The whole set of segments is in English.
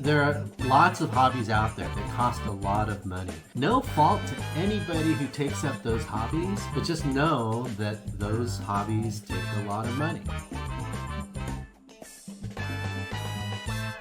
There are lots of hobbies out there that cost a lot of money. No fault to anybody who takes up those hobbies, but just know that those hobbies take a lot of money.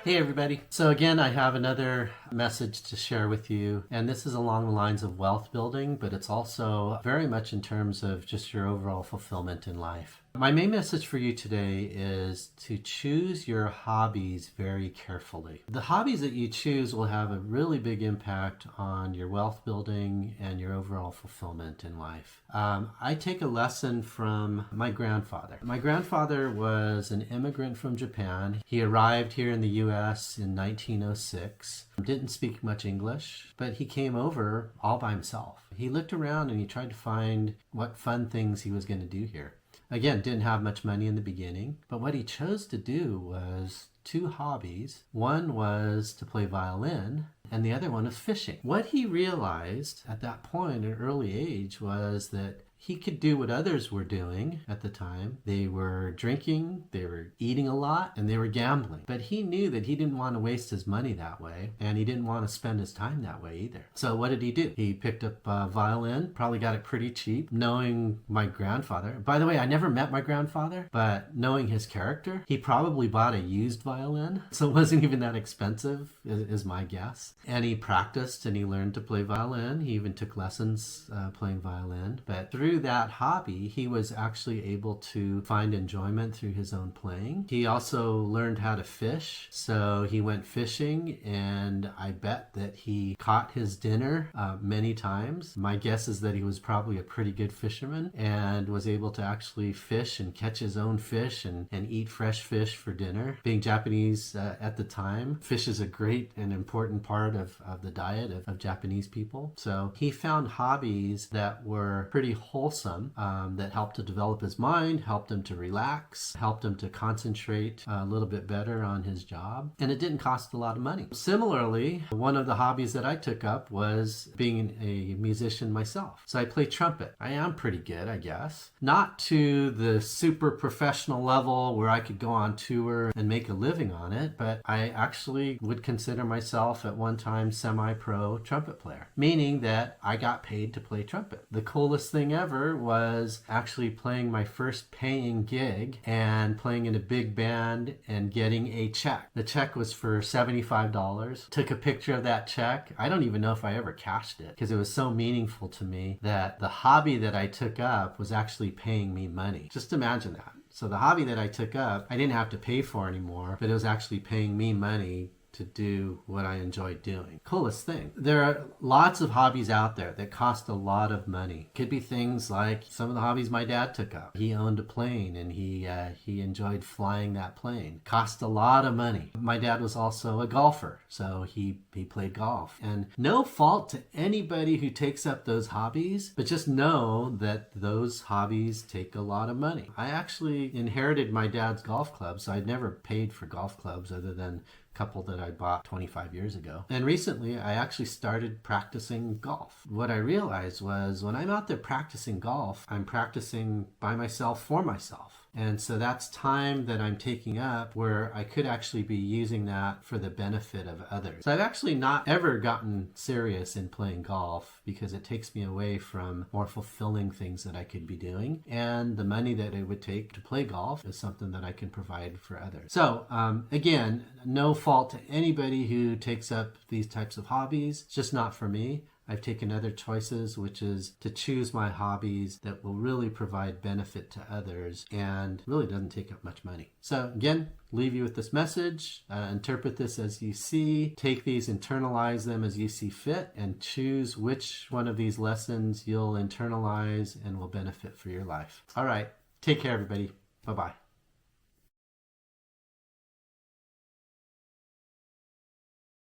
Hey everybody. So again, I have another message to share with you, and this is along the lines of wealth building, but it's also very much in terms of just your overall fulfillment in life. My main message for you today is to choose your hobbies very carefully. The hobbies that you choose will have a really big impact on your wealth building and your overall fulfillment in life. I take a lesson from my grandfather. My grandfather was an immigrant from Japan. He arrived here in the U.S. in 1906. Didn't speak much English, but he came over all by himself. He looked around and he tried to find what fun things he was going to do here. Again, didn't have much money in the beginning, but what he chose to do was two hobbies. One was to play violin, and the other one was fishing. What he realized at that point, at an early age, was that he could do what others were doing at the time. They were drinking, they were eating a lot, and they were gambling. But he knew that he didn't want to waste his money that way, and he didn't want to spend his time that way either. So what did he do? He picked up a violin, probably got it pretty cheap. Knowing my grandfather, by the way, I never met my grandfather, but knowing his character, he probably bought a used violin, so it wasn't even that expensive, is my guess. And he practiced and he learned to play violin. He even took lessons playing violin. But through that hobby, he was actually able to find enjoyment through his own playing. He also learned how to fish. So he went fishing, and I bet that he caught his dinner many times. My guess is that he was probably a pretty good fisherman and was able to actually fish and catch his own fish and eat fresh fish for dinner. Being Japanese at the time, fish is a great and important part of the diet of Japanese people. So he found hobbies that were pretty wholesome, that helped to develop his mind, helped him to relax, helped him to concentrate a little bit better on his job, and it didn't cost a lot of money. Similarly, one of the hobbies that I took up was being a musician myself. So I play trumpet. I am pretty good, I guess. Not to the super professional level where I could go on tour and make a living on it, but I actually would consider myself at one time semi-pro trumpet player, meaning that I got paid to play trumpet. The coolest thing ever was actually playing my first paying gig and playing in a big band and getting a check. The check was for $75. Took a picture of that check. I don't even know if I ever cashed it because it was so meaningful to me that the hobby that I took up was actually paying me money. Just imagine that. So the hobby that I took up, I didn't have to pay for anymore, but it was actually paying me money to do what I enjoyed doing. Coolest thing. There are lots of hobbies out there that cost a lot of money. Could be things like some of the hobbies my dad took up. He owned a plane and he enjoyed flying that plane. Cost a lot of money. My dad was also a golfer, so he played golf. And no fault to anybody who takes up those hobbies, but just know that those hobbies take a lot of money. I actually inherited my dad's golf club, so I'd never paid for golf clubs other than couple that I bought 25 years ago. And recently I actually started practicing golf. What I realized was when I'm out there practicing golf, I'm practicing by myself for myself. And so that's time that I'm taking up where I could actually be using that for the benefit of others. So I've actually not ever gotten serious in playing golf because it takes me away from more fulfilling things that I could be doing. And the money that it would take to play golf is something that I can provide for others. So again, no fault to anybody who takes up these types of hobbies. It's just not for me. I've taken other choices, which is to choose my hobbies that will really provide benefit to others and really doesn't take up much money. So again, leave you with this message. Interpret this as you see. Take these, internalize them as you see fit, and choose which one of these lessons you'll internalize and will benefit for your life. All right. Take care, everybody. Bye-bye.